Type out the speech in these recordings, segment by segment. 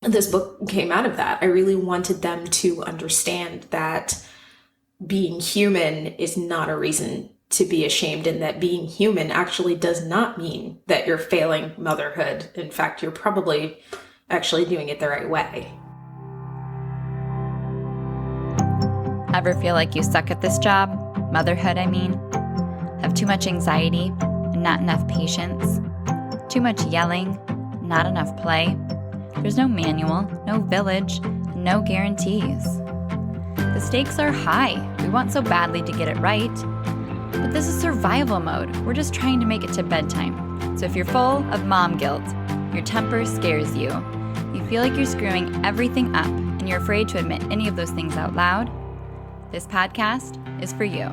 this book came out of that. I really wanted them to understand that being human is not a reason to be ashamed, and that being human actually does not mean that you're failing motherhood. In fact, you're probably actually doing it the right way. Ever feel like you suck at this job? Motherhood, I mean. Have too much anxiety and not enough patience? Too much yelling, not enough play? There's no manual, no village, and no guarantees. The stakes are high. We want so badly to get it right. But this is survival mode. We're just trying to make it to bedtime. So if you're full of mom guilt, your temper scares you, you feel like you're screwing everything up, and you're afraid to admit any of those things out loud, this podcast is for you.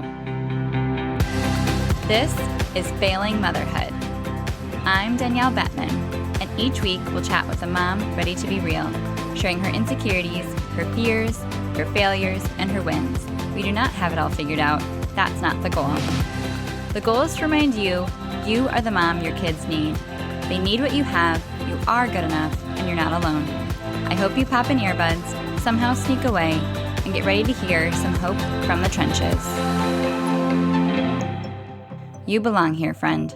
This is Failing Motherhood. I'm Danielle Bettman, and each week we'll chat with a mom ready to be real, sharing her insecurities, her fears, her failures, and her wins. We do not have it all figured out. That's not the goal. The goal is to remind you, you are the mom your kids need. They need what you have, you are good enough, and you're not alone. I hope you pop in earbuds, somehow sneak away, and get ready to hear some hope from the trenches. You belong here, friend.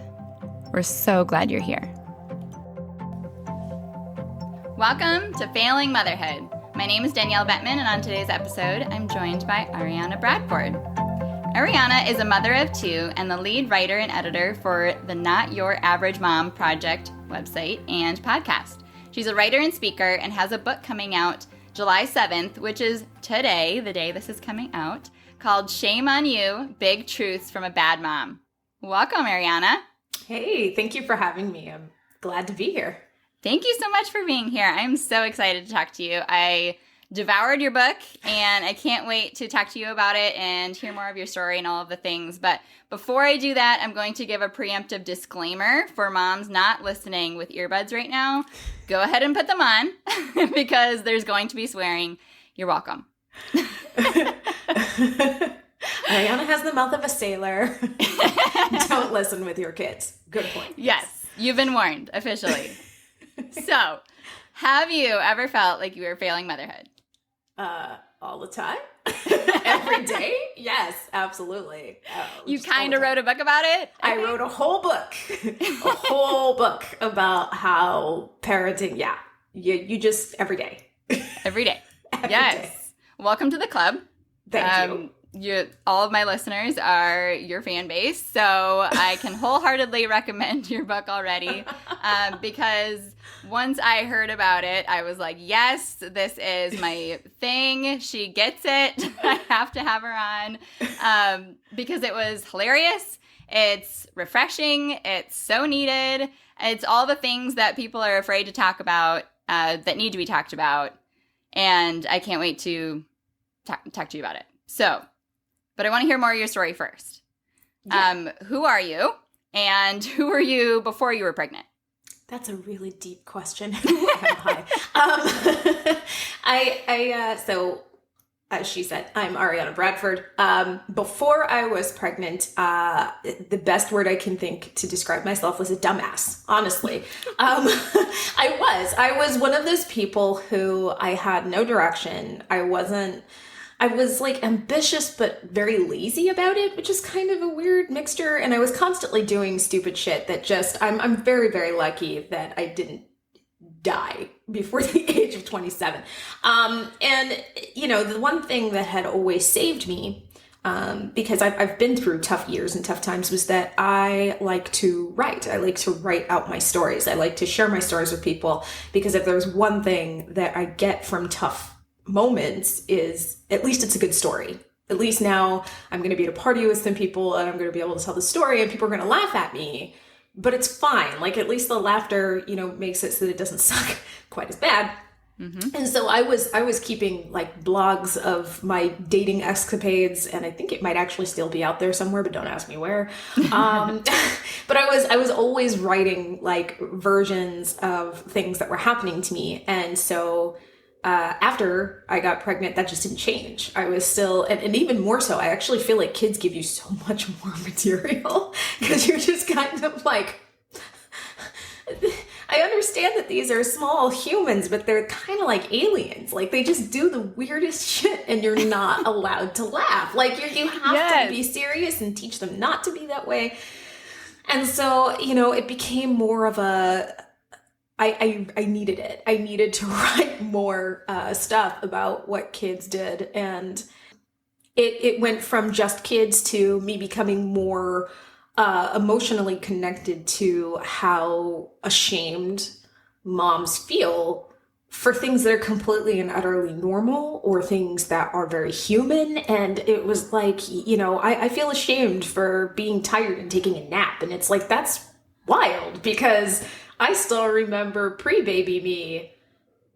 We're so glad you're here. Welcome to Failing Motherhood. My name is Danielle Bettman, and on today's episode, I'm joined by Arianna Bradford. Arianna is a mother of two and the lead writer and editor for the Not Your Average Mom Project website and podcast. She's a writer and speaker and has a book coming out July 7th, which is today, the day this is coming out, called Shame on You, Big Truths from a Bad Mom. Welcome, Arianna. Hey, thank you for having me. I'm glad to be here. Thank you so much for being here. I'm so excited to talk to you. I devoured your book, and I can't wait to talk to you about it and hear more of your story and all of the things. But before I do that, I'm going to give a preemptive disclaimer for moms not listening with earbuds right now. Go ahead and put them on because there's going to be swearing. You're welcome. Arianna has the mouth of a sailor. Don't listen with your kids. Good point. Yes, you've been warned officially. So, have you ever felt like you were failing motherhood? All the time? Every day? Yes, absolutely. You kind of wrote a book about it? I wrote a whole book. A whole book about how parenting, you just, every day. Every day. Every Yes. day. Welcome to the club. Thank you. All of my listeners are your fan base, so I can wholeheartedly recommend your book already because once I heard about it, I was like, yes, this is my thing. She gets it. I have to have her on because it was hilarious. It's refreshing. It's so needed. It's all the things that people are afraid to talk about that need to be talked about, and I can't wait to talk to you about it. So, but I want to hear more of your story first. Yeah. Who are you? And who were you before you were pregnant? That's a really deep question. Who am I? So as she said, I'm Arianna Bradford. Before I was pregnant, the best word I can think to describe myself was a dumbass, honestly. I was one of those people who I had no direction. I was like ambitious, but very lazy about it, which is kind of a weird mixture. And I was constantly doing stupid shit that just, I'm very, very lucky that I didn't die before the age of 27. And, you know, the one thing that had always saved me, because I've been through tough years and tough times, was that I like to write. I like to write out my stories. I like to share my stories with people, because if there's one thing that I get from tough moments is at least it's a good story. At least now I'm going to be at a party with some people and I'm going to be able to tell the story and people are going to laugh at me, but it's fine. Like at least the laughter, you know, makes it so that it doesn't suck quite as bad. Mm-hmm. And so I was keeping like blogs of my dating escapades, and I think it might actually still be out there somewhere, but don't ask me where. But I was always writing like versions of things that were happening to me. And so after I got pregnant, that just didn't change. I was still, and even more so, I actually feel like kids give you so much more material because you're just kind of like, I understand that these are small humans, but they're kind of like aliens. Like they just do the weirdest shit and you're not allowed to laugh. Like you have to be serious and teach them not to be that way. And so, it became more of I needed it. I needed to write more stuff about what kids did. And it went from just kids to me becoming more emotionally connected to how ashamed moms feel for things that are completely and utterly normal or things that are very human. And it was like, I feel ashamed for being tired and taking a nap. And it's like, that's wild because I still remember pre-baby me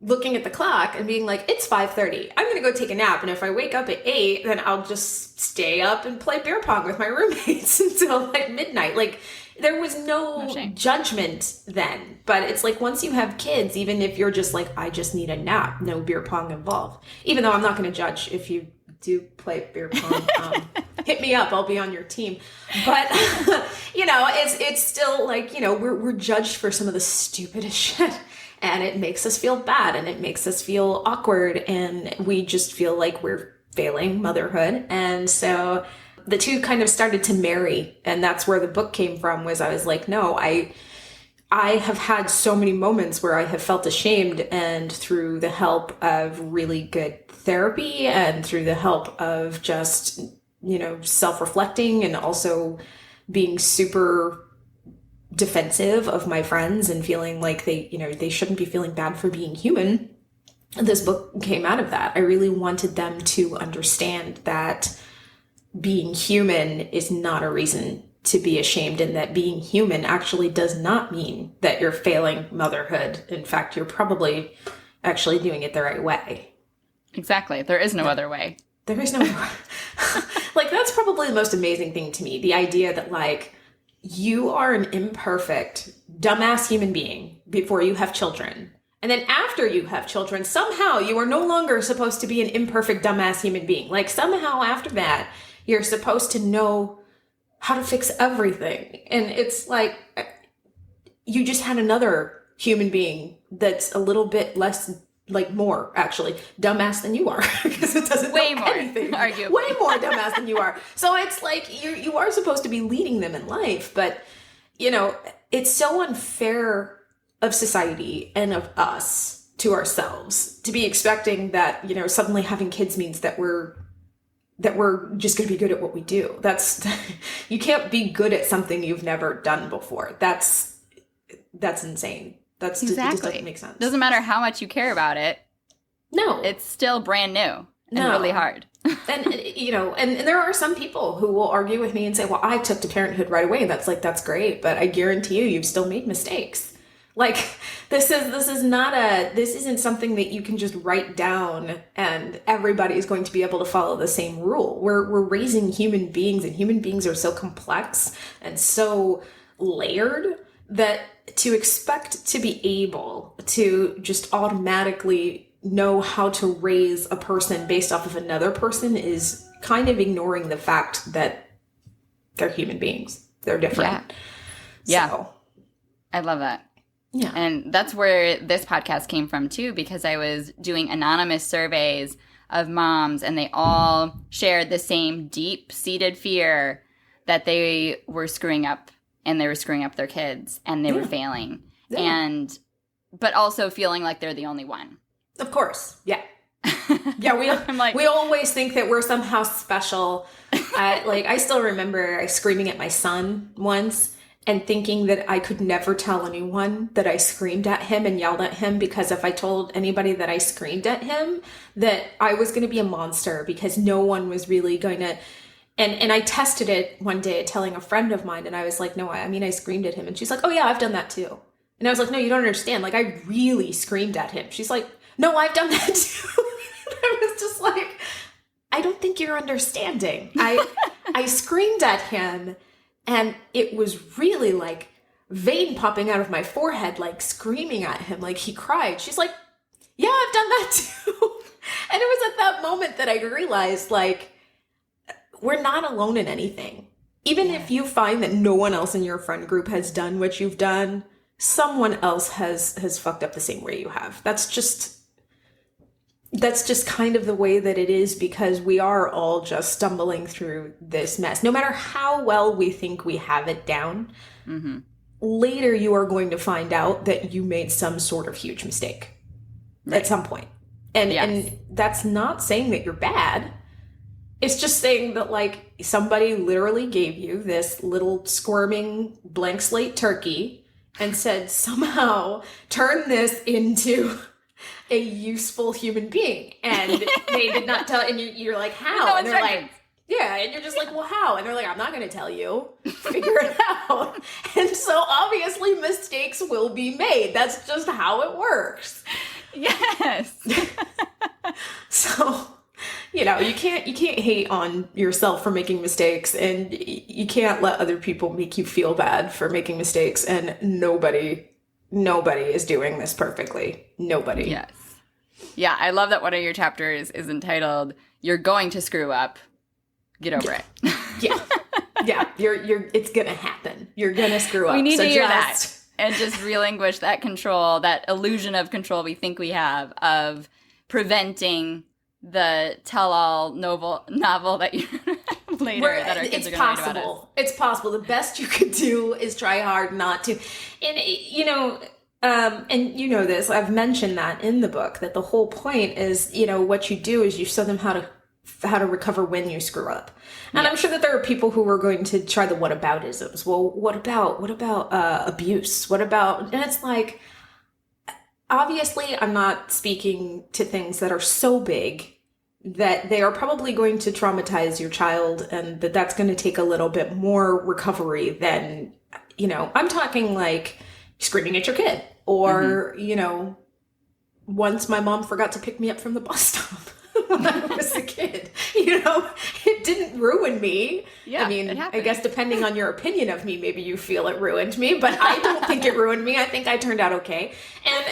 looking at the clock and being like, it's 5:30. I'm going to go take a nap. And if I wake up at 8, then I'll just stay up and play beer pong with my roommates until like midnight. Like there was no judgment then. But it's like once you have kids, even if you're just like, I just need a nap, no beer pong involved. Even though I'm not going to judge if you do play beer pong. Hit me up. I'll be on your team. But, it's still like, we're judged for some of the stupidest shit. And it makes us feel bad and it makes us feel awkward and we just feel like we're failing motherhood. And so the two kind of started to marry, and that's where the book came from. Was I was like, no, I have had so many moments where I have felt ashamed, and through the help of really good therapy and through the help of just, self-reflecting and also being super defensive of my friends and feeling like they shouldn't be feeling bad for being human. This book came out of that. I really wanted them to understand that being human is not a reason to be ashamed, and that being human actually does not mean that you're failing motherhood. In fact, you're probably actually doing it the right way. Exactly. There is no other way. There is no other way. Like, that's probably the most amazing thing to me. The idea that, like, you are an imperfect, dumbass human being before you have children. And then after you have children, somehow you are no longer supposed to be an imperfect, dumbass human being. Like, somehow after that, you're supposed to know how to fix everything. And it's like, you just had another human being that's a little bit less, like more, actually, dumbass than you are. Because it doesn't way know more, anything. arguably. Way more dumbass than you are. So it's like, you are supposed to be leading them in life. But, it's so unfair of society and of us to ourselves to be expecting that, suddenly having kids means that we're just going to be good at what we do. You can't be good at something you've never done before. That's insane. Exactly. It just doesn't make sense. Doesn't matter how much you care about it. No. It's still brand new and really hard. And, and there are some people who will argue with me and say, well, I took to parenthood right away. That's great. But I guarantee you've still made mistakes. Like, this isn't something that you can just write down and everybody's going to be able to follow the same rule. We're raising human beings, and human beings are so complex and so layered that to expect to be able to just automatically know how to raise a person based off of another person is kind of ignoring the fact that they're human beings. They're different. Yeah. So. I love that. Yeah. And that's where this podcast came from, too, because I was doing anonymous surveys of moms, and they all shared the same deep-seated fear that they were screwing up, and they were screwing up their kids, and they were failing. Yeah. But also feeling like they're the only one. Of course. Yeah. Yeah, we always think that we're somehow special. I still remember screaming at my son once, and thinking that I could never tell anyone that I screamed at him and yelled at him, because if I told anybody that I screamed at him, that I was going to be a monster, because no one was really going to. And I tested it one day telling a friend of mine, and I was like, no, I screamed at him. And she's like, oh yeah, I've done that too. And I was like, no, you don't understand. Like, I really screamed at him. She's like, no, I've done that too. I was just like, I don't think you're understanding. I screamed at him. And it was really like vein popping out of my forehead, like screaming at him, like he cried. She's like, yeah, I've done that too. And it was at that moment that I realized, like, we're not alone in anything. Even if you find that no one else in your friend group has done what you've done, someone else has fucked up the same way you have. That's just kind of the way that it is, because we are all just stumbling through this mess. No matter how well we think we have it down, later you are going to find out that you made some sort of huge mistake at some point. And that's not saying that you're bad. It's just saying that, like, somebody literally gave you this little squirming blank slate turkey and said, somehow turn this into a useful human being. And they did not tell, and you're like, how? No, and they're like, yeah, and you're just like, well, how? And they're like, I'm not going to tell you. Figure it out. And so obviously mistakes will be made. That's just how it works. Yes. So, you can't hate on yourself for making mistakes, and you can't let other people make you feel bad for making mistakes. And nobody is doing this perfectly. Nobody. Yes. Yeah, I love that one of your chapters is entitled, "You're Going to Screw Up. Get over it." Yeah. Yeah. It's gonna happen. You're gonna screw up. We need to hear that. And just relinquish that control, that illusion of control we think we have, of preventing the tell-all novel that you later that our kids are going to write about us. It's possible. The best you could do is try hard not to. And, and you know this, I've mentioned that in the book, that the whole point is, what you do is you show them how to recover when you screw up. And I'm sure that there are people who are going to try the whataboutisms. Well, what about abuse? What about, and it's like, obviously I'm not speaking to things that are so big that they are probably going to traumatize your child, and that's going to take a little bit more recovery than, I'm talking like screaming at your kid, or, once my mom forgot to pick me up from the bus stop when I was a kid, it didn't ruin me. Yeah, I mean, I guess depending on your opinion of me, maybe you feel it ruined me, but I don't think it ruined me. I think I turned out okay. And,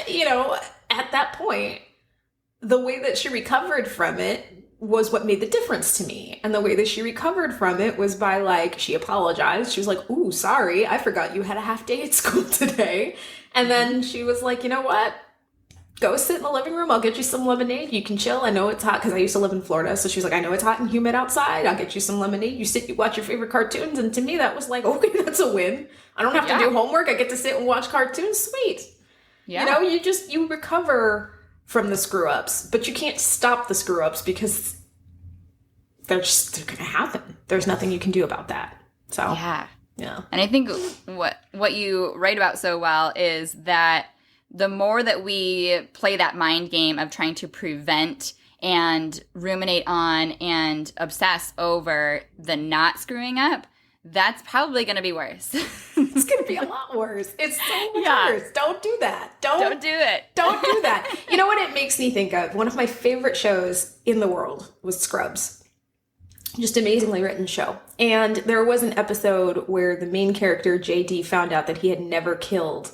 at that point, the way that she recovered from it was what made the difference to me. And the way that she recovered from it was by, like, she apologized. She was like, "Ooh, sorry, I forgot you had a half day at school today." And then she was like, "You know what? Go sit in the living room. I'll get you some lemonade. You can chill. I know it's hot," because I used to live in Florida. So she was like, "I know it's hot and humid outside. I'll get you some lemonade. You sit, you watch your favorite cartoons." And to me, that was like, okay, that's a win. I don't have to do homework. I get to sit and watch cartoons. Sweet. Yeah. You recover from the screw ups, but you can't stop the screw ups because they're going to happen. There's nothing you can do about that. So, yeah. And I think what you write about so well is that the more that we play that mind game of trying to prevent and ruminate on and obsess over the not screwing up, that's probably going to be worse. It's going to be a lot worse. It's so much worse. Don't do that. Don't do it. Don't do that. You know what it makes me think of? One of my favorite shows in the world was Scrubs. Just amazingly written show. And there was an episode where the main character, JD, found out that he had never killed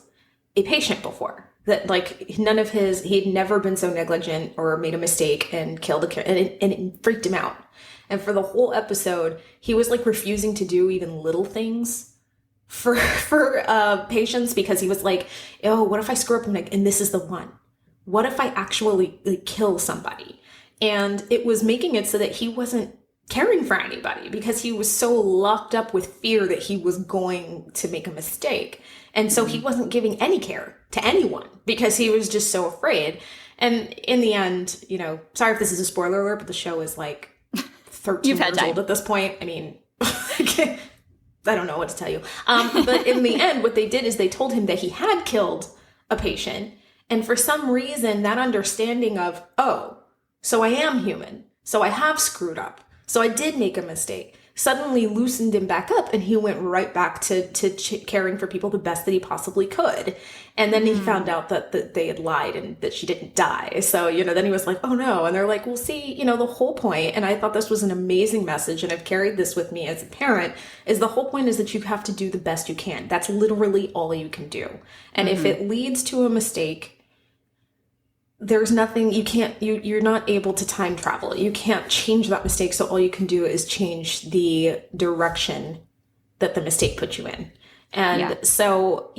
a patient before. That, like, he'd never been so negligent or made a mistake and killed and it freaked him out. And for the whole episode, he was, like, refusing to do even little things for patients, because he was like, "Oh, what if I screw up and this is the one? What if I actually, like, kill somebody?" And it was making it so that he wasn't caring for anybody because he was so locked up with fear that he was going to make a mistake. And so he wasn't giving any care to anyone because he was just so afraid. And in the end, sorry if this is a spoiler alert, but the show is like 13 years old at this point. I mean, I don't know what to tell you. But in the end, what they did is they told him that he had killed a patient. And for some reason, that understanding of, oh, so I am human. So I have screwed up. So I did make a mistake, suddenly loosened him back up, and he went right back to caring for people the best that he possibly could. And then he found out that they had lied and that she didn't die. So, then he was like, "Oh no." And they're like, "Well, see, the whole point," and I thought this was an amazing message, and I've carried this with me as a parent, is the whole point is that you have to do the best you can. That's literally all you can do. And if it leads to a mistake, there's nothing you're not able to time travel. You can't change that mistake. So all you can do is change the direction that the mistake put you in. And so,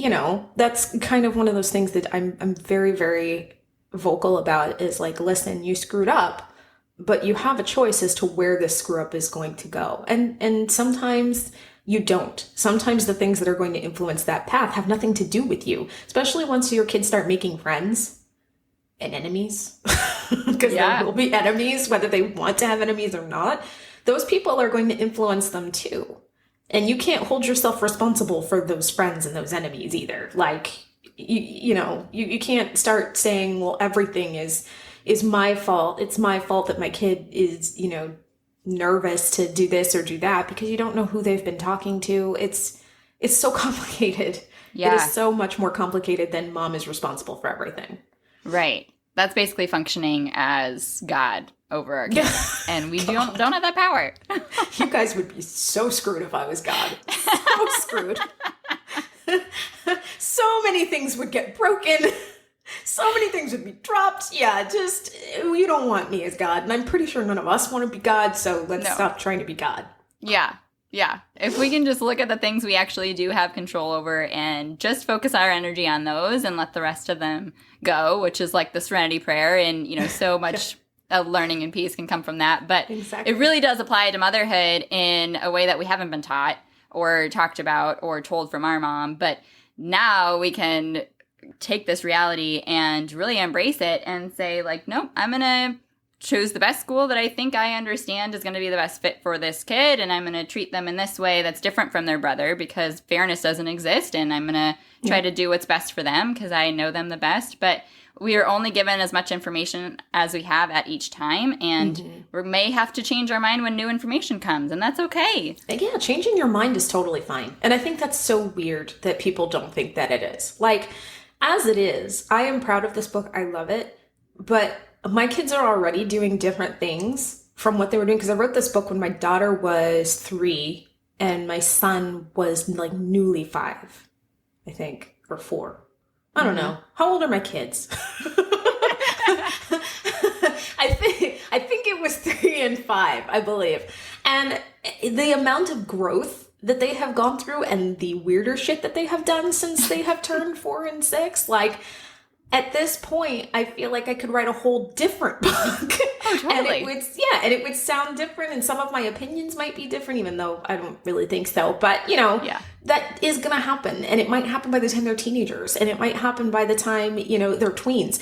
that's kind of one of those things that I'm very, very vocal about is like, listen, you screwed up, but you have a choice as to where this screw up is going to go. And sometimes you don't. Sometimes the things that are going to influence that path have nothing to do with you, especially once your kids start making friends and enemies, because there will be enemies, whether they want to have enemies or not. Those people are going to influence them too. And you can't hold yourself responsible for those friends and those enemies either. Like, you can't start saying, well, everything is my fault. It's my fault that my kid is, nervous to do this or do that, because you don't know who they've been talking to. It's so complicated. Yeah. It is so much more complicated than mom is responsible for everything. Right. That's basically functioning as God over our kids. And we don't have that power. You guys would be so screwed if I was God. So screwed. So many things would get broken. So many things would be dropped. Yeah, just, you don't want me as God. And I'm pretty sure none of us want to be God, so let's stop trying to be God. Yeah. Yeah. If we can just look at the things we actually do have control over and just focus our energy on those and let the rest of them go, which is like the Serenity Prayer. And, so much learning and peace can come from that. But It really does apply to motherhood in a way that we haven't been taught or talked about or told from our mom. But now we can take this reality and really embrace it and say, like, nope, I'm going to choose the best school that I think I understand is going to be the best fit for this kid, and I'm going to treat them in this way that's different from their brother because fairness doesn't exist, and I'm going to try to do what's best for them because I know them the best. But we are only given as much information as we have at each time, and we may have to change our mind when new information comes, and that's okay. Yeah, changing your mind is totally fine. And I think that's so weird that people don't think that it is. Like, as it is, I am proud of this book. I love it. But my kids are already doing different things from what they were doing, because I wrote this book when my daughter was 3 and my son was like newly 5, I think, or 4. I don't know. How old are my kids? I think it was 3 and 5, I believe. And the amount of growth that they have gone through and the weirder shit that they have done since they have turned 4 and 6, like, at this point, I feel like I could write a whole different book. Oh, totally. And it would sound different, and some of my opinions might be different, even though I don't really think so. But, that is going to happen. And it might happen by the time they're teenagers, and it might happen by the time, they're tweens.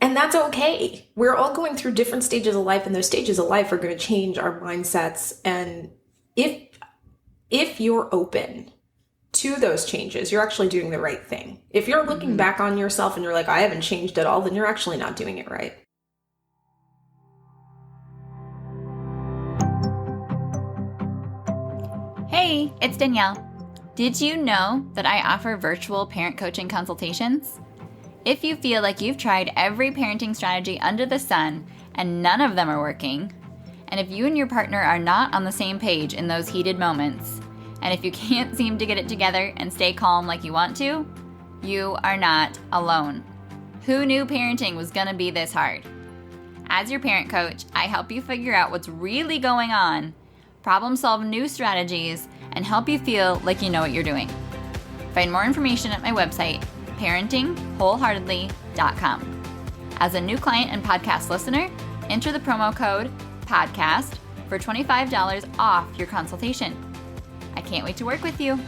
And that's okay. We're all going through different stages of life, and those stages of life are going to change our mindsets. And if you're open to those changes, you're actually doing the right thing. If you're looking back on yourself and you're like, I haven't changed at all, then you're actually not doing it right. Hey, it's Danielle. Did you know that I offer virtual parent coaching consultations? If you feel like you've tried every parenting strategy under the sun and none of them are working, and if you and your partner are not on the same page in those heated moments, and if you can't seem to get it together and stay calm like you want to, you are not alone. Who knew parenting was going to be this hard? As your parent coach, I help you figure out what's really going on, problem solve new strategies, and help you feel like you know what you're doing. Find more information at my website, parentingwholeheartedly.com. As a new client and podcast listener, enter the promo code PODCAST for $25 off your consultation. I can't wait to work with you.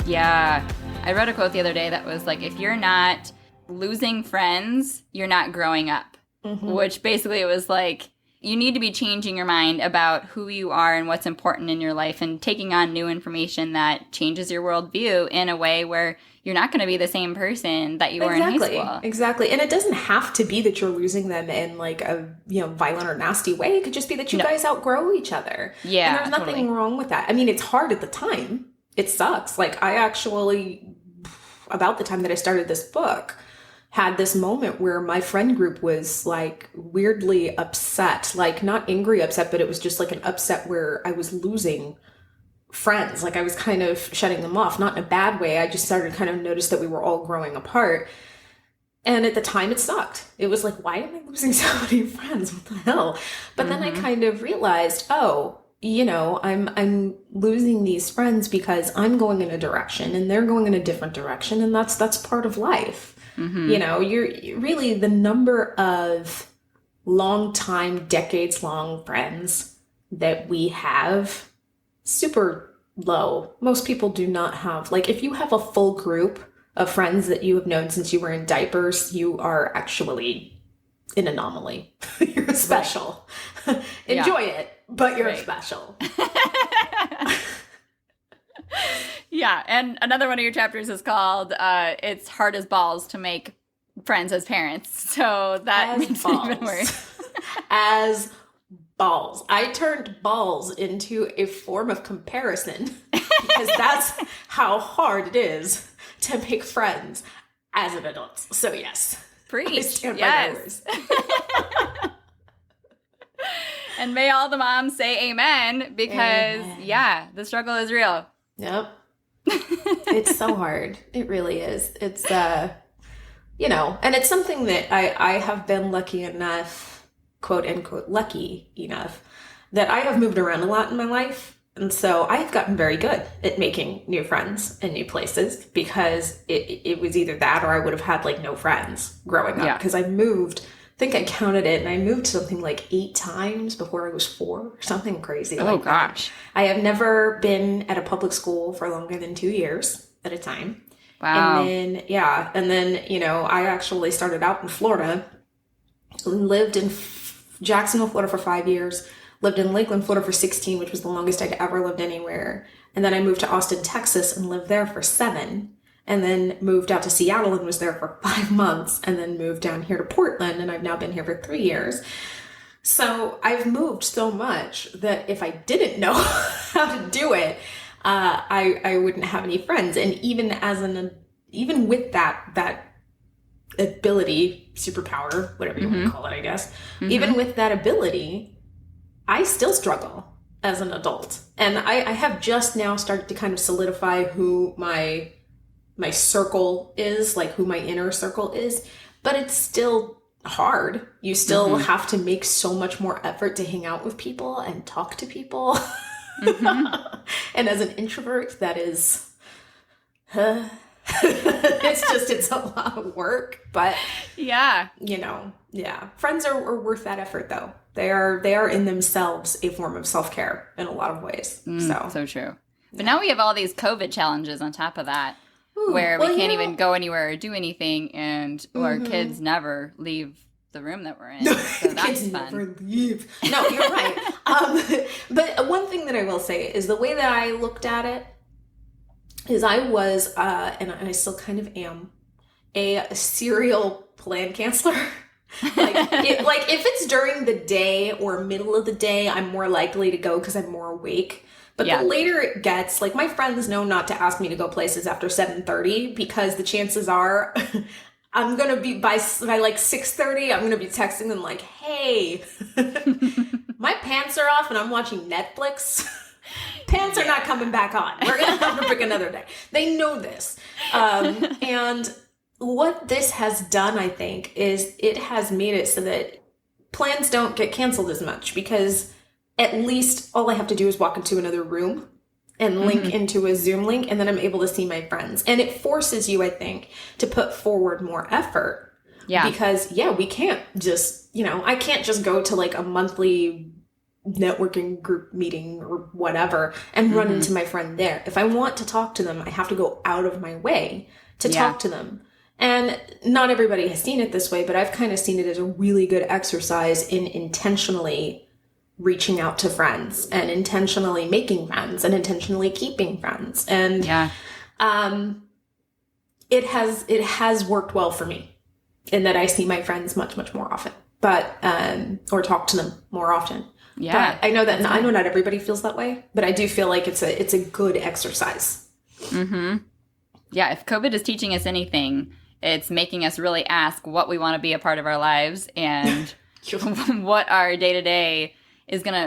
Yeah, I wrote a quote the other day that was like, if you're not losing friends, you're not growing up. Which basically it was like, you need to be changing your mind about who you are and what's important in your life and taking on new information that changes your worldview in a way where you're not going to be the same person that you were in high school. Exactly. And it doesn't have to be that you're losing them in like a violent or nasty way. It could just be that you guys outgrow each other. Yeah, and there's nothing wrong with that. I mean, it's hard at the time. It sucks. Like, I actually, about the time that I started this book, had this moment where my friend group was like weirdly upset, like not angry upset, but it was just like an upset where I was losing friends. Like, I was kind of shutting them off, not in a bad way. I just started kind of notice that we were all growing apart. And at the time it sucked. It was like, why am I losing so many friends? What the hell? But then I kind of realized, oh, I'm losing these friends because I'm going in a direction and they're going in a different direction, and that's part of life. You're really the number of long time, decades long friends that we have, super low. Most people do not have, like, if you have a full group of friends that you have known since you were in diapers, you are actually an anomaly. You're special. Enjoy it, but you're special. Yeah, and another one of your chapters is called It's Hard as Balls to Make Friends as Parents. So that makes it even worse. As balls. I turned balls into a form of comparison because that's how hard it is to make friends as an adult. So yes. Preach. Yes. And may all the moms say amen, because the struggle is real. Yep. It's so hard. It really is. It's and it's something that I have been lucky enough, quote unquote lucky enough, that I have moved around a lot in my life. And so I've gotten very good at making new friends in new places, because it was either that or I would have had like no friends growing up, because I moved, I think I counted it, and I moved something like 8 times before I was 4 or something crazy. Oh, gosh. I have never been at a public school for longer than 2 years at a time. Wow. And then, I actually started out in Florida, lived in Jacksonville, Florida for 5 years, lived in Lakeland, Florida for 16, which was the longest I'd ever lived anywhere. And then I moved to Austin, Texas, and lived there for 7. And then moved out to Seattle and was there for 5 months. And then moved down here to Portland, and I've now been here for 3 years. So I've moved so much that if I didn't know how to do it, I wouldn't have any friends. And even with that ability, superpower, whatever you want to call it, I guess, even with that ability, I still struggle as an adult. And I have just now started to kind of solidify who my circle is, like who my inner circle is, but it's still hard. You still have to make so much more effort to hang out with people and talk to people. And as an introvert, that is, it's a lot of work, but friends are worth that effort though. They are in themselves a form of self-care in a lot of ways. So true. But now we have all these COVID challenges on top of that, where we can't even go anywhere or do anything, and our kids never leave the room that we're in. So that's kids fun. Never leave. No, you're right. But one thing that I will say is the way that I looked at it is I was, and I still kind of am, a serial plan canceller. If it's during the day or middle of the day, I'm more likely to go because I'm more awake. But the later it gets, like, my friends know not to ask me to go places after 7:30, because the chances are I'm going to be, by like 6:30, I'm going to be texting them like, hey, my pants are off and I'm watching Netflix. Pants are not coming back on. We're going to have to pick another day. They know this. And what this has done, I think, is it has made it so that plans don't get canceled as much, because at least all I have to do is walk into another room and link into a Zoom link, and then I'm able to see my friends. And it forces you, I think, to put forward more effort. Yeah. Because, we can't just, I can't just go to like a monthly networking group meeting or whatever and run into my friend there. If I want to talk to them, I have to go out of my way to talk to them. And not everybody has seen it this way, but I've kind of seen it as a really good exercise in intentionally reaching out to friends and intentionally making friends and intentionally keeping friends. And it has worked well for me in that I see my friends much, much more often, but or talk to them more often. Yeah. But I know not everybody feels that way, but I do feel like it's a good exercise. Yeah, if COVID is teaching us anything, it's making us really ask what we want to be a part of our lives and what our day-to-day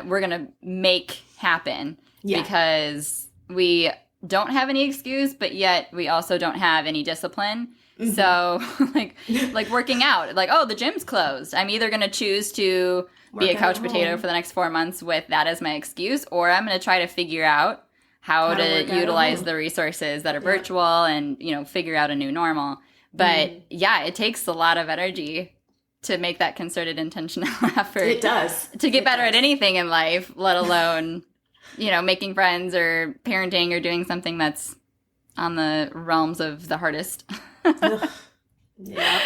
we're gonna make happen. Because we don't have any excuse, but yet we also don't have any discipline. So like working out, like, oh, the gym's closed. I'm either going to choose to be a couch potato for the next 4 months with that as my excuse, or I'm going to try to figure out how to utilize the resources that are virtual and, figure out a new normal. But yeah, it takes a lot of energy to make that concerted intentional effort. It does. To get better at anything in life, let alone, making friends or parenting or doing something that's on the realms of the hardest. Yeah.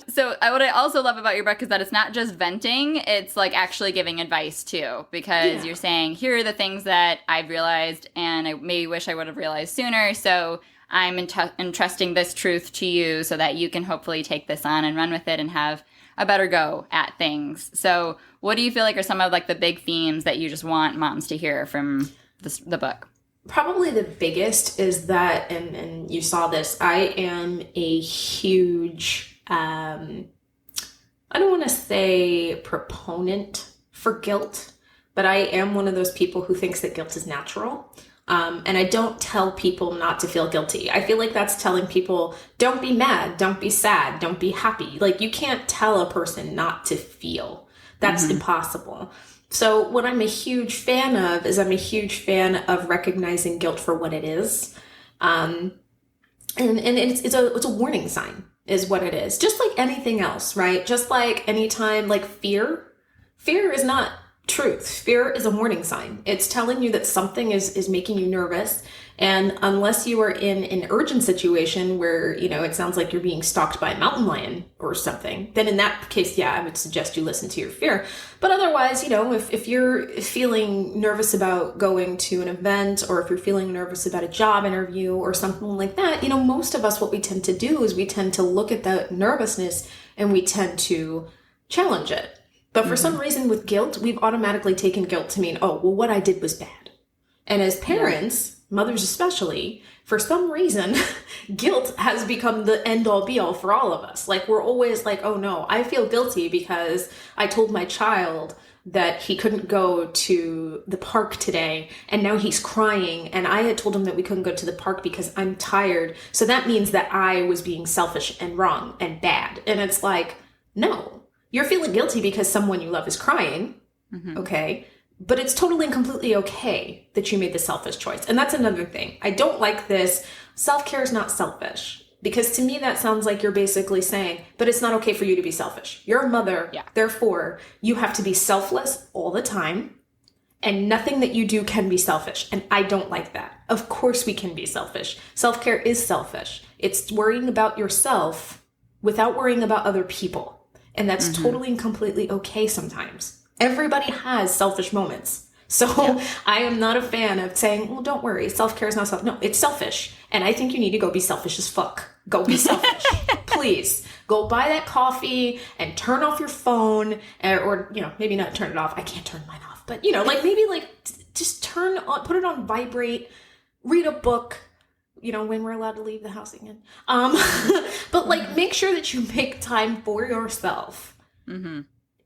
So what I also love about your book is that it's not just venting, it's like actually giving advice too, because you're saying, here are the things that I've realized and I maybe wish I would have realized sooner. So I'm entrusting this truth to you so that you can hopefully take this on and run with it and have a better go at things. So what do you feel like are some of like the big themes that you just want moms to hear from the book? Probably the biggest is that, and you saw this, I am a huge, I don't want to say proponent for guilt, but I am one of those people who thinks that guilt is natural. And I don't tell people not to feel guilty. I feel like that's telling people, don't be mad, don't be sad, don't be happy. Like, you can't tell a person not to feel. That's impossible. So what I'm a huge fan of is I'm a huge fan of recognizing guilt for what it is. And it's a warning sign is what it is. Just like anything else, right? Just like anytime, like fear is not truth. Fear is a warning sign. It's telling you that something is making you nervous. And unless you are in an urgent situation where, it sounds like you're being stalked by a mountain lion or something, then in that case, I would suggest you listen to your fear. But otherwise, if you're feeling nervous about going to an event, or if you're feeling nervous about a job interview or something like that, most of us, what we tend to do is we tend to look at that nervousness and we tend to challenge it. But for some reason with guilt, we've automatically taken guilt to mean, oh, well, what I did was bad. And as parents, mothers especially, for some reason, guilt has become the end-all be-all for all of us. Like, we're always like, oh no, I feel guilty because I told my child that he couldn't go to the park today, and now he's crying, and I had told him that we couldn't go to the park because I'm tired. So that means that I was being selfish and wrong and bad. And it's like, no, you're feeling guilty because someone you love is crying, okay? But it's totally and completely okay that you made the selfish choice. And that's another thing. I don't like this. Self-care is not selfish. Because to me, that sounds like you're basically saying, but it's not okay for you to be selfish. You're a mother. Yeah. Therefore, you have to be selfless all the time. And nothing that you do can be selfish. And I don't like that. Of course we can be selfish. Self-care is selfish. It's worrying about yourself without worrying about other people. And that's totally and completely okay sometimes. Everybody has selfish moments. So I am not a fan of saying, well, don't worry, self-care is not selfish. No, it's selfish. And I think you need to go be selfish as fuck. Go be selfish. Please. Go buy that coffee and turn off your phone, or maybe not turn it off. I can't turn mine off. But, maybe just put it on vibrate, read a book, when we're allowed to leave the house again. But make sure that you make time for yourself.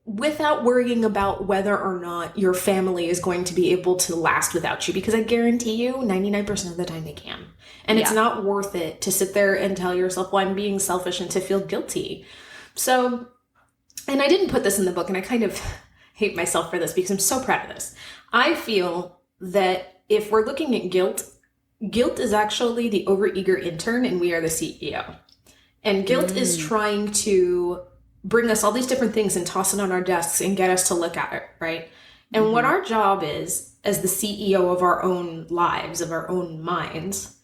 Without worrying about whether or not your family is going to be able to last without you. Because I guarantee you, 99% of the time they can. And it's not worth it to sit there and tell yourself, well, I'm being selfish, and to feel guilty. So, and I didn't put this in the book, and I kind of hate myself for this because I'm so proud of this. I feel that if we're looking at guilt is actually the overeager intern, and we are the CEO. And guilt is trying to bring us all these different things and toss it on our desks and get us to look at it, right? And what our job is, as the CEO of our own lives, of our own minds,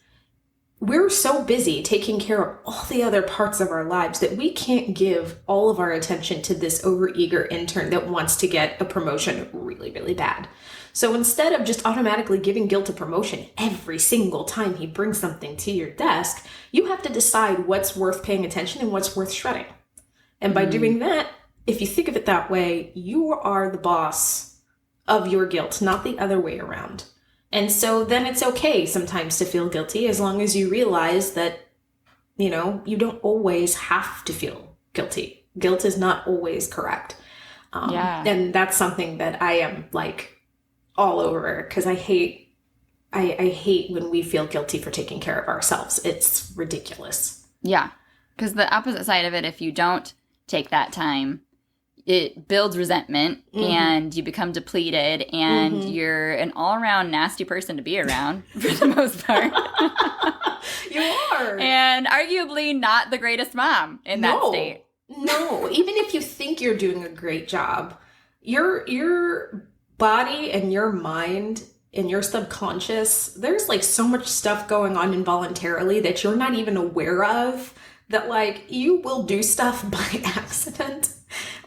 we're so busy taking care of all the other parts of our lives that we can't give all of our attention to this overeager intern that wants to get a promotion really, really bad. So instead of just automatically giving guilt a promotion every single time he brings something to your desk, you have to decide what's worth paying attention and what's worth shredding. And by doing that, if you think of it that way, you are the boss of your guilt, not the other way around. And so then it's okay sometimes to feel guilty, as long as you realize that, you don't always have to feel guilty. Guilt is not always correct. And that's something that I am all over, because I hate when we feel guilty for taking care of ourselves. It's ridiculous. Yeah. Because the opposite side of it, if you don't take that time, it builds resentment and you become depleted and you're an all-around nasty person to be around for the most part. You are. And arguably not the greatest mom in that state. No, even if you think you're doing a great job, your body and your mind and your subconscious, there's like so much stuff going on involuntarily that you're not even aware of, that like you will do stuff by accident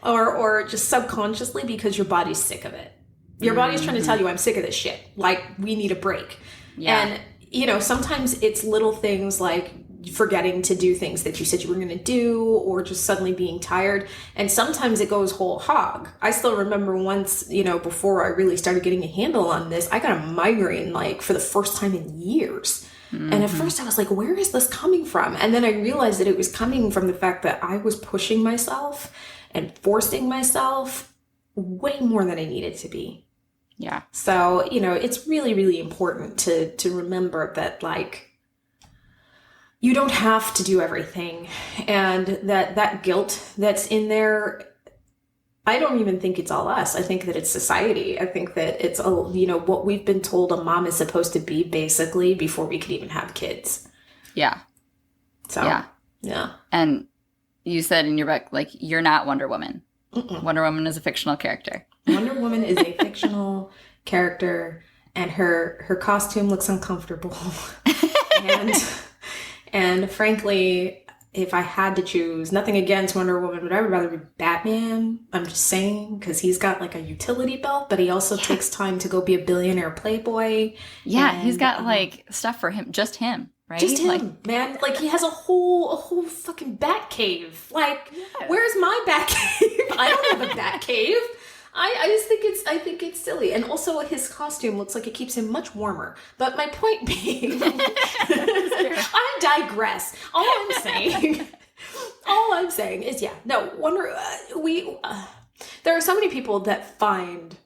or just subconsciously because your body's sick of it. Your body's trying to tell you, I'm sick of this shit. Like, we need a break. Yeah. And, you know, sometimes it's little things like forgetting to do things that you said you were going to do, or just suddenly being tired. And sometimes it goes whole hog. I still remember once, you know, before I really started getting a handle on this, I got a migraine like for the first time in years. And at first I was like, where is this coming from? And then I realized that it was coming from the fact that I was pushing myself and forcing myself way more than I needed to be. Yeah. So, you know, it's really, really important to remember that, like, you don't have to do everything. And that guilt that's in there, I don't even think it's all us. I think that it's society. I think that it's, you know, what we've been told a mom is supposed to be basically before we could even have kids. Yeah. So, yeah. And you said in your book, like, you're not Wonder Woman. Wonder Woman is a fictional character. Wonder Woman is a fictional character, and her costume looks uncomfortable. and frankly, if I had to choose, nothing against Wonder Woman, but I would rather be Batman. I'm just saying, because he's got like a utility belt, but he also takes time to go be a billionaire playboy. Yeah, and he's got like stuff for him, just him, right? Just him, man. Like, he has a whole fucking bat cave. Like, where's my bat cave? I don't have a bat cave. I just think it's silly. And also his costume looks like it keeps him much warmer. But my point being, I digress. All I'm saying is, yeah, no, there are so many people that find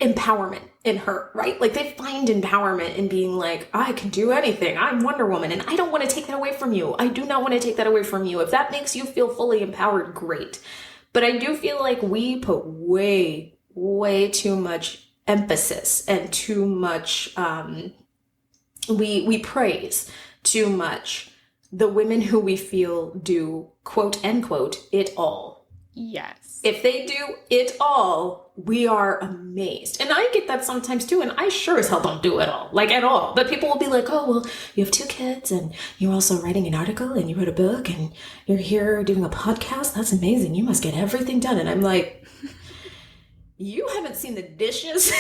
empowerment in her, right? Like, they find empowerment in being like, I can do anything. I'm Wonder Woman, and I don't want to take that away from you. I do not want to take that away from you. If that makes you feel fully empowered, great. But I do feel like we put way, way too much emphasis and too much, we praise too much the women who we feel do, quote, end quote, it all. Yes. If they do it all, we are amazed. And I get that sometimes too, and I sure as hell don't do it all, like at all. But people will be like, oh, well, you have 2 kids, and you're also writing an article, and you wrote a book, and you're here doing a podcast. That's amazing. You must get everything done. And I'm like, you haven't seen the dishes.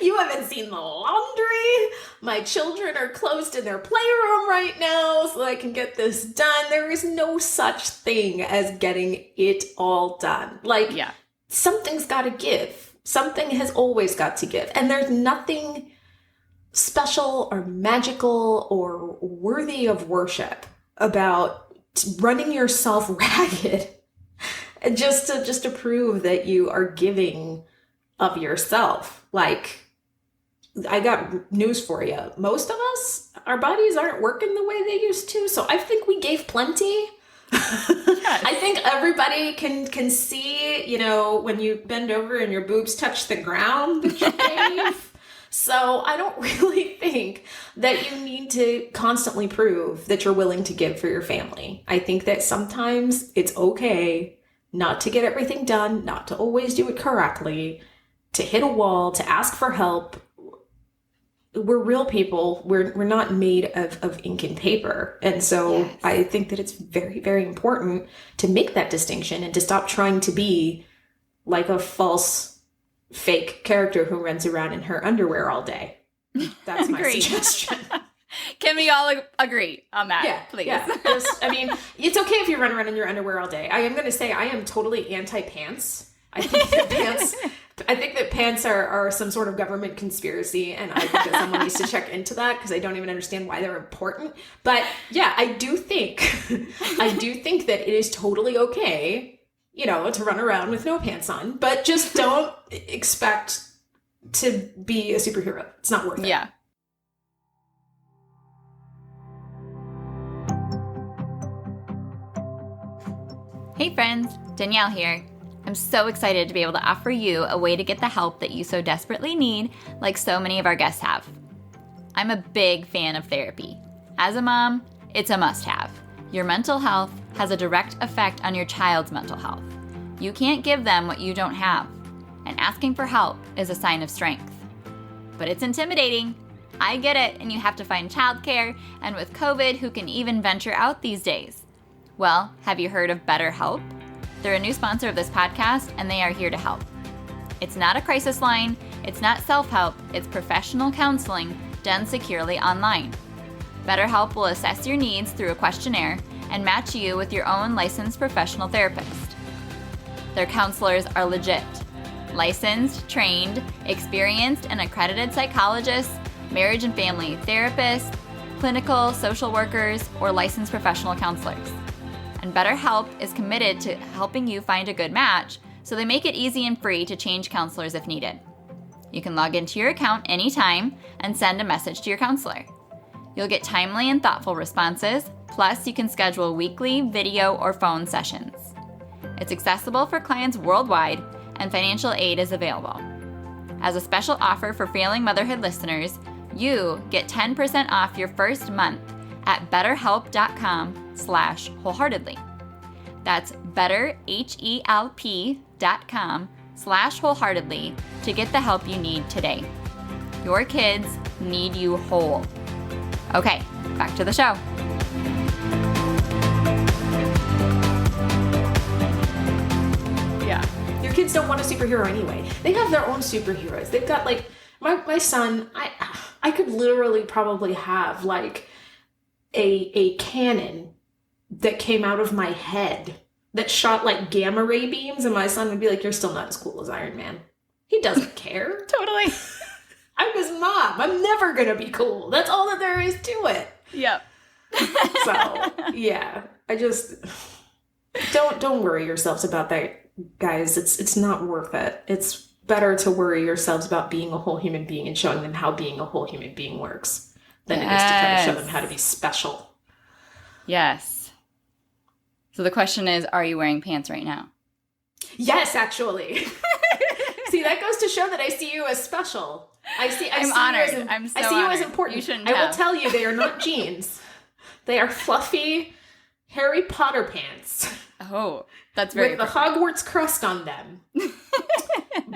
You haven't seen the laundry. My children are closed in their playroom right now so I can get this done. There is no such thing as getting it all done. Like, something's got to give. Something has always got to give. And there's nothing special or magical or worthy of worship about running yourself ragged just to prove that you are giving of yourself. Like, I got news for you. Most of us, our bodies aren't working the way they used to. So I think we gave plenty. Yes. I think everybody can see, you know, when you bend over and your boobs touch the ground that you gave. So I don't really think that you need to constantly prove that you're willing to give for your family. I think that sometimes it's okay not to get everything done, not to always do it correctly, to hit a wall, to ask for help. We're real people. We're not made of ink and paper. And so I think that it's very, very important to make that distinction and to stop trying to be like a false, fake character who runs around in her underwear all day. That's my suggestion. Can we all agree on that, please? Yeah. I mean, it's okay if you run around in your underwear all day. I am going to say I am totally anti-pants. I think that pants are some sort of government conspiracy, and I think that someone needs to check into that because I don't even understand why they're important. But yeah, I do think that it is totally okay, you know, to run around with no pants on, but just don't expect to be a superhero. It's not worth it. Yeah. Hey friends, Danielle here. I'm so excited to be able to offer you a way to get the help that you so desperately need, like so many of our guests have. I'm a big fan of therapy. As a mom, it's a must-have. Your mental health has a direct effect on your child's mental health. You can't give them what you don't have, and asking for help is a sign of strength. But it's intimidating. I get it, and you have to find childcare, and with COVID, who can even venture out these days? Well, have you heard of BetterHelp? They're a new sponsor of this podcast, and they are here to help. It's not a crisis line, it's not self-help, it's professional counseling done securely online. BetterHelp will assess your needs through a questionnaire and match you with your own licensed professional therapist. Their counselors are legit. Licensed, trained, experienced, and accredited psychologists, marriage and family therapists, clinical social workers, or licensed professional counselors. And BetterHelp is committed to helping you find a good match, so they make it easy and free to change counselors if needed. You can log into your account anytime and send a message to your counselor. You'll get timely and thoughtful responses, plus you can schedule weekly video or phone sessions. It's accessible for clients worldwide, and financial aid is available. As a special offer for Failing Motherhood listeners, you get 10% off your first month at betterhelp.com/wholeheartedly. That's betterhelp.com/wholeheartedly to get the help you need today. Your kids need you whole. Okay, back to the show. Yeah. Your kids don't want a superhero anyway. They have their own superheroes. They've got like, my son, I could literally probably have like a cannon that came out of my head that shot like gamma ray beams, and my son would be like, "You're still not as cool as Iron Man." He doesn't care. Totally. I'm his mom. I'm never gonna be cool. That's all that there is to it. Yep. So yeah, I just don't worry yourselves about that, guys. It's not worth it. It's better to worry yourselves about being a whole human being and showing them how being a whole human being works than it is to try to show them how to be special. Yes. So the question is, are you wearing pants right now? Yes, actually. See, that goes to show that I see you as special. I'm honored. I'm so I see you honored. as important. You shouldn't I have. will tell you, they are not jeans. They are fluffy Harry Potter pants. Oh, that's very with the Hogwarts crust on them.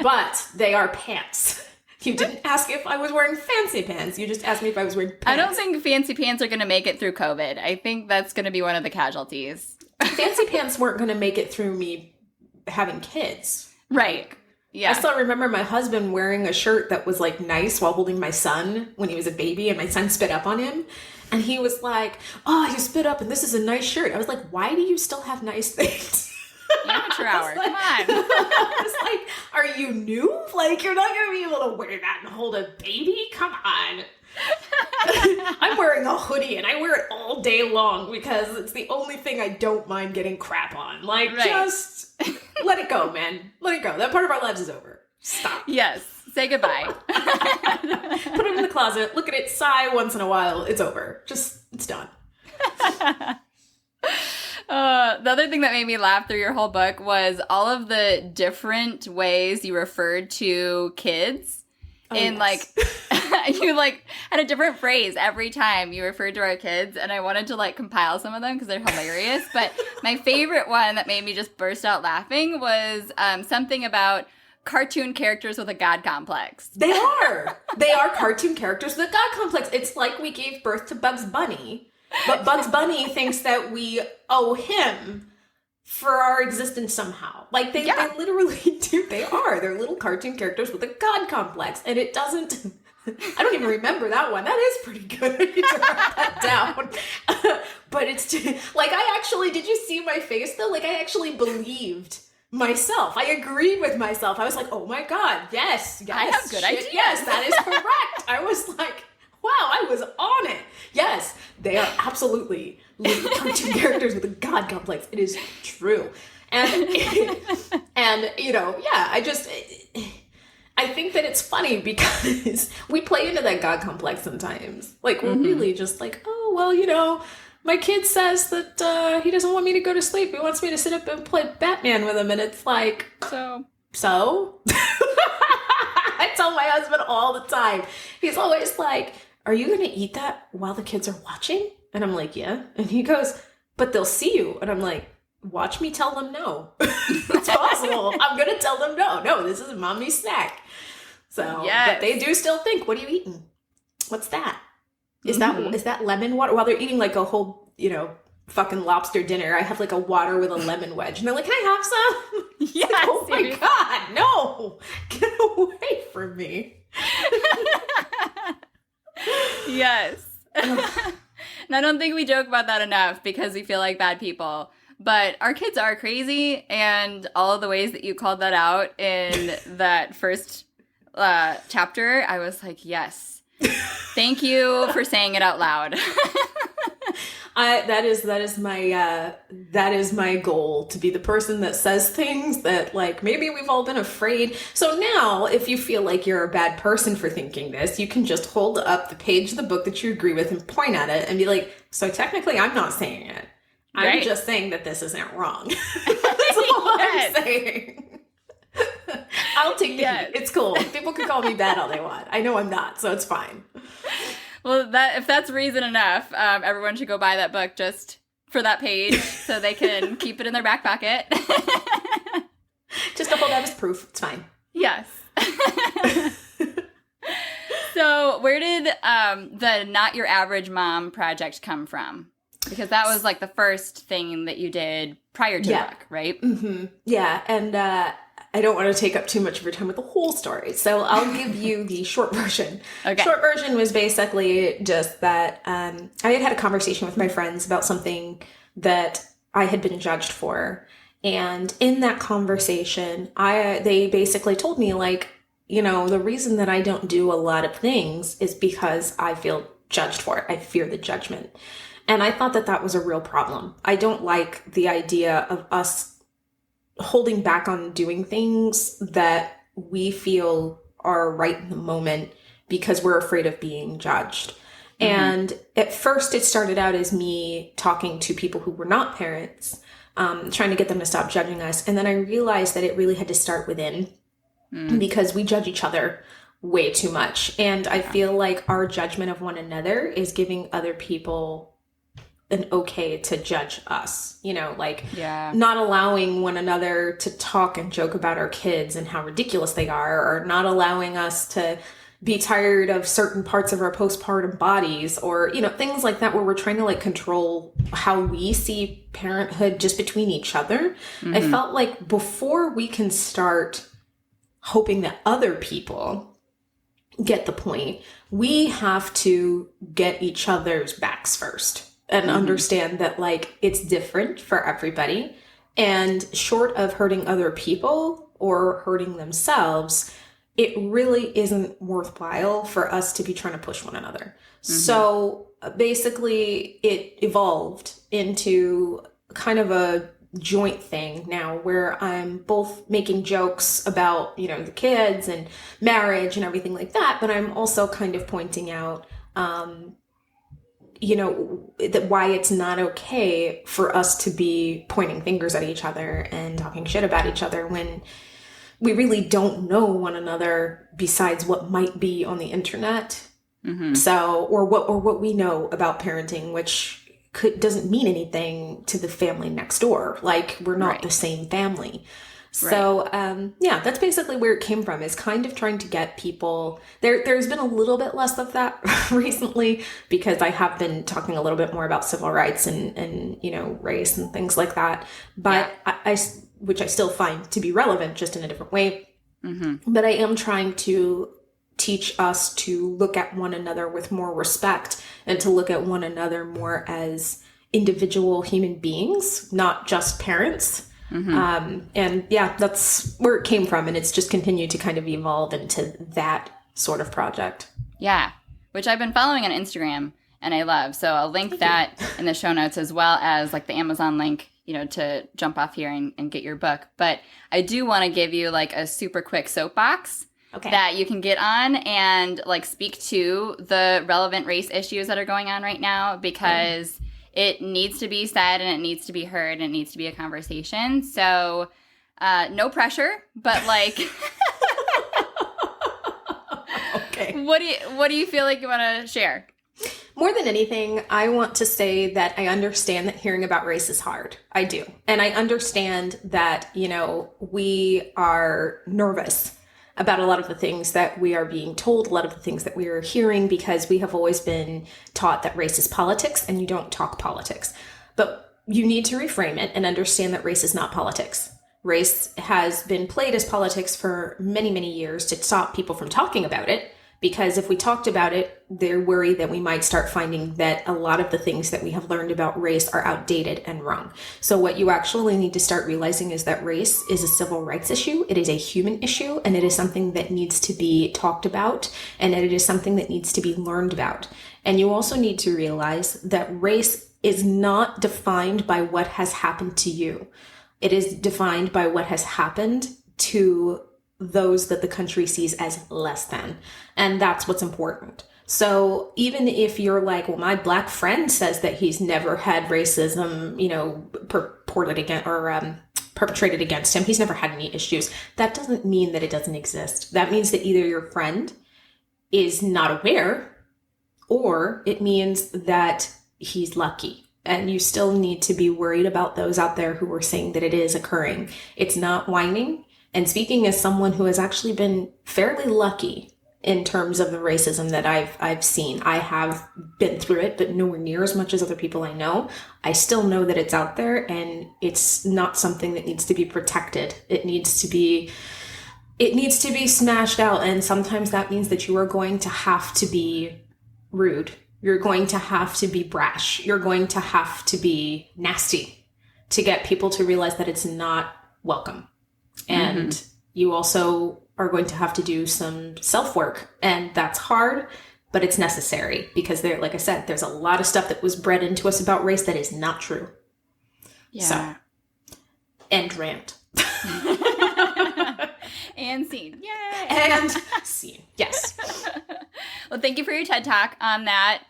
But they are pants. You didn't ask if I was wearing fancy pants. You just asked me if I was wearing pants. I don't think fancy pants are going to make it through COVID. I think that's going to be one of the casualties. Fancy pants weren't going to make it through me having kids. Right. Yeah. I still remember my husband wearing a shirt that was like nice while holding my son when he was a baby, and my son spit up on him. And he was like, "Oh, you spit up and this is a nice shirt." I was like, "Why do you still have nice things?" Amateur hour. Come on. I was like, "Are you new? Like, you're not going to be able to wear that and hold a baby? Come on." I'm wearing a hoodie and I wear it all day long because it's the only thing I don't mind getting crap on. Like, right. Just let it go, man. Let it go. That part of our lives is over. Stop. Yes. Say goodbye. Put it in the closet. Look at it. Sigh once in a while. It's over. It's done. The other thing that made me laugh through your whole book was all of the different ways you referred to kids. And yes. You had a different phrase every time you referred to our kids, and I wanted to compile some of them because they're hilarious. But my favorite one that made me just burst out laughing was something about cartoon characters with a god complex. They are. They are cartoon characters with a god complex. It's like we gave birth to Bugs Bunny, but Bugs Bunny thinks that we owe him for our existence somehow. They literally do. They are. They're little cartoon characters with a god complex. And it doesn't... I don't even remember that one. That is pretty good. I need to write that down. But it's... I actually... Did you see my face, though? I actually believed myself. I agreed with myself. I was like, oh my God, yes. I have good ideas. Yes, that is correct. I was like... Wow, I was on it. Yes, they are absolutely little cartoon characters with a god complex. It is true. And I think that it's funny because we play into that god complex sometimes. We're really just oh, well, My kid says that he doesn't want me to go to sleep. He wants me to sit up and play Batman with him. And it's like, so? I tell my husband all the time. He's always like, are you going to eat that while the kids are watching? And I'm like, yeah. And he goes, but they'll see you. And I'm like, watch me tell them no. It's possible. I'm going to tell them no. No, this is mommy's snack. So, but they do still think, what are you eating? What's that? Is that lemon water? While they're eating like a whole, fucking lobster dinner, I have like a water with a lemon wedge. And they're like, can I have some? Yeah, like, oh seriously. My God, no. Get away from me. Yes. And I don't think we joke about that enough because we feel like bad people. But our kids are crazy, and all of the ways that you called that out in that first chapter, I was like, yes. Thank you for saying it out loud. That is my goal, to be the person that says things that, like, maybe we've all been afraid. So now, if you feel like you're a bad person for thinking this, you can just hold up the page of the book that you agree with and point at it and be like, so technically I'm not saying it. I'm just saying that this isn't wrong. That's all I'm saying. I'll take the heat. It's cool. People can call me bad all they want. I know I'm not, so it's fine. Well, if that's reason enough, everyone should go buy that book just for that page so they can keep it in their back pocket. Just to hold out as proof. It's fine. Yes. So where did the Not Your Average Mom project come from? Because that was like the first thing that you did prior to the book, right? Mm-hmm. Yeah, and I don't want to take up too much of your time with the whole story, so I'll give you the short version. Okay. Short version was basically just that I had a conversation with my friends about something that I had been judged for, and in that conversation, they basically told me, like, the reason that I don't do a lot of things is because I feel judged for it. I fear the judgment. And I thought that that was a real problem. I don't like the idea of us holding back on doing things that we feel are right in the moment because we're afraid of being judged. Mm-hmm. And at first it started out as me talking to people who were not parents, trying to get them to stop judging us. And then I realized that it really had to start within because we judge each other way too much. And I feel like our judgment of one another is giving other people an okay to judge us, not allowing one another to talk and joke about our kids and how ridiculous they are, or not allowing us to be tired of certain parts of our postpartum bodies, or, things like that, where we're trying to like control how we see parenthood just between each other. Mm-hmm. I felt like before we can start hoping that other people get the point, we have to get each other's backs first. And understand that, like, it's different for everybody. And short of hurting other people or hurting themselves, it really isn't worthwhile for us to be trying to push one another. Mm-hmm. So basically, it evolved into kind of a joint thing now where I'm both making jokes about, the kids and marriage and everything like that. But I'm also kind of pointing out, that why it's not okay for us to be pointing fingers at each other and talking shit about each other when we really don't know one another besides what might be on the internet. Mm-hmm. So, or what we know about parenting, which doesn't mean anything to the family next door. Like, we're not the same family. So, that's basically where it came from, is kind of trying to get people there's been a little bit less of that recently because I have been talking a little bit more about civil rights and race and things like that. But I which I still find to be relevant, just in a different way. Mm-hmm. But I am trying to teach us to look at one another with more respect and to look at one another more as individual human beings, not just parents. Mm-hmm. That's where it came from. And it's just continued to kind of evolve into that sort of project. Yeah. Which I've been following on Instagram and I love. So I'll link that in the show notes, as well as like the Amazon link, to jump off here and get your book. But I do want to give you like a super quick soapbox that you can get on and like speak to the relevant race issues that are going on right now, because it needs to be said and it needs to be heard and it needs to be a conversation. So no pressure, but like, Okay. what do you feel like you want to share? More than anything, I want to say that I understand that hearing about race is hard. I do. And I understand that, we are nervous about a lot of the things that we are being told, a lot of the things that we are hearing, because we have always been taught that race is politics and you don't talk politics. But you need to reframe it and understand that race is not politics. Race has been played as politics for many, many years to stop people from talking about it. Because if we talked about it, they're worried that we might start finding that a lot of the things that we have learned about race are outdated and wrong. So what you actually need to start realizing is that race is a civil rights issue. It is a human issue, and it is something that needs to be talked about, and it is something that needs to be learned about. And you also need to realize that race is not defined by what has happened to you. It is defined by what has happened to those that the country sees as less than. And that's what's important. So even if you're like, well, my Black friend says that he's never had racism, purported against or perpetrated against him, he's never had any issues, that doesn't mean that it doesn't exist. That means that either your friend is not aware, or it means that he's lucky. And you still need to be worried about those out there who are saying that it is occurring. It's not whining. And speaking as someone who has actually been fairly lucky in terms of the racism that I've seen, I have been through it, but nowhere near as much as other people I know. I still know that it's out there, and it's not something that needs to be protected. It needs to be smashed out. And sometimes that means that you are going to have to be rude. You're going to have to be brash. You're going to have to be nasty to get people to realize that it's not welcome. And you also are going to have to do some self-work, and that's hard, but it's necessary because like I said, there's a lot of stuff that was bred into us about race that is not true. Yeah. So, end rant. And scene. Yay! And scene. Yes. Well, thank you for your TED Talk on that.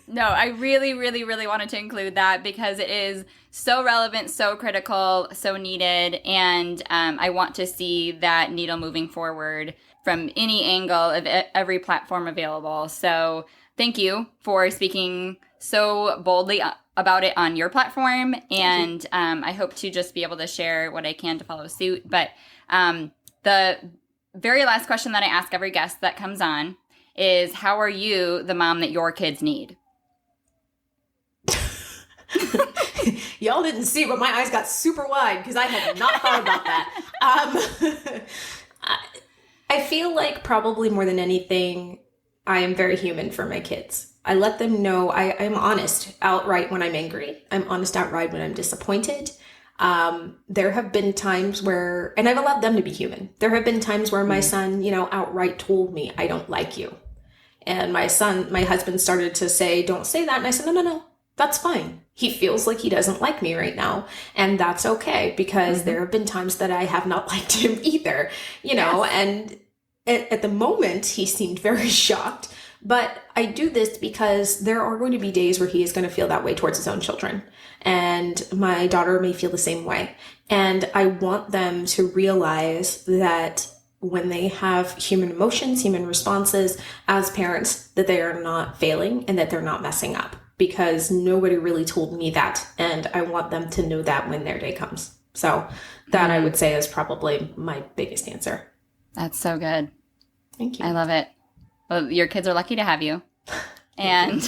No, I really, really, really wanted to include that because it is so relevant, so critical, so needed. And I want to see that needle moving forward from any angle of every platform available. So thank you for speaking so boldly about it on your platform. And I hope to just be able to share what I can to follow suit. But the very last question that I ask every guest that comes on is, how are you the mom that your kids need? Y'all didn't see, but my eyes got super wide because I had not thought about that. I feel like probably more than anything, I am very human for my kids. I let them know I'm honest outright when I'm angry. I'm honest outright when I'm disappointed. There have been times where, and I've allowed them to be human. There have been times where my son, outright told me, I don't like you. And my husband started to say, don't say that. And I said, no, that's fine. He feels like he doesn't like me right now. And that's okay, because there have been times that I have not liked him either, and at the moment he seemed very shocked. But I do this because there are going to be days where he is going to feel that way towards his own children. And my daughter may feel the same way. And I want them to realize that when they have human emotions, human responses as parents, that they are not failing and that they're not messing up, because nobody really told me that. And I want them to know that when their day comes. So that I would say is probably my biggest answer. That's so good. Thank you. I love it. Well, your kids are lucky to have you. And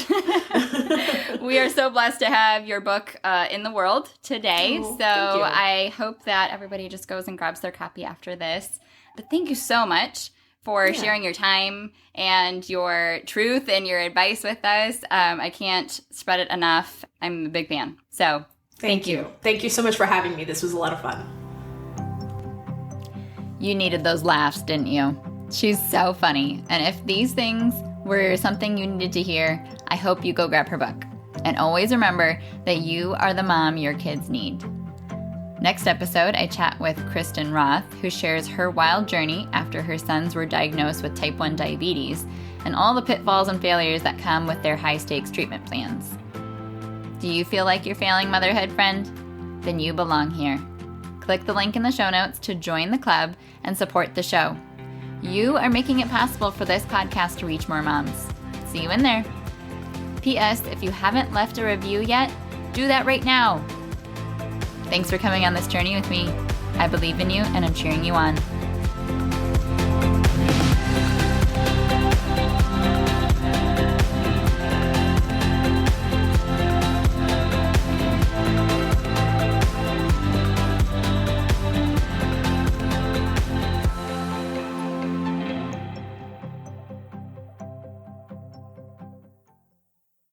we are so blessed to have your book in the world today. So I hope that everybody just goes and grabs their copy after this. But thank you so much for sharing your time and your truth and your advice with us. I can't spread it enough. I'm a big fan. So thank you. Thank you so much for having me. This was a lot of fun. You needed those laughs, didn't you? She's so funny. And if these things were something you needed to hear, I hope you go grab her book. And always remember that you are the mom your kids need. Next episode, I chat with Kristen Roth, who shares her wild journey after her sons were diagnosed with type 1 diabetes and all the pitfalls and failures that come with their high-stakes treatment plans. Do you feel like you're failing motherhood, friend? Then you belong here. Click the link in the show notes to join the club and support the show. You are making it possible for this podcast to reach more moms. See you in there. P.S. If you haven't left a review yet, do that right now. Thanks for coming on this journey with me. I believe in you and I'm cheering you on.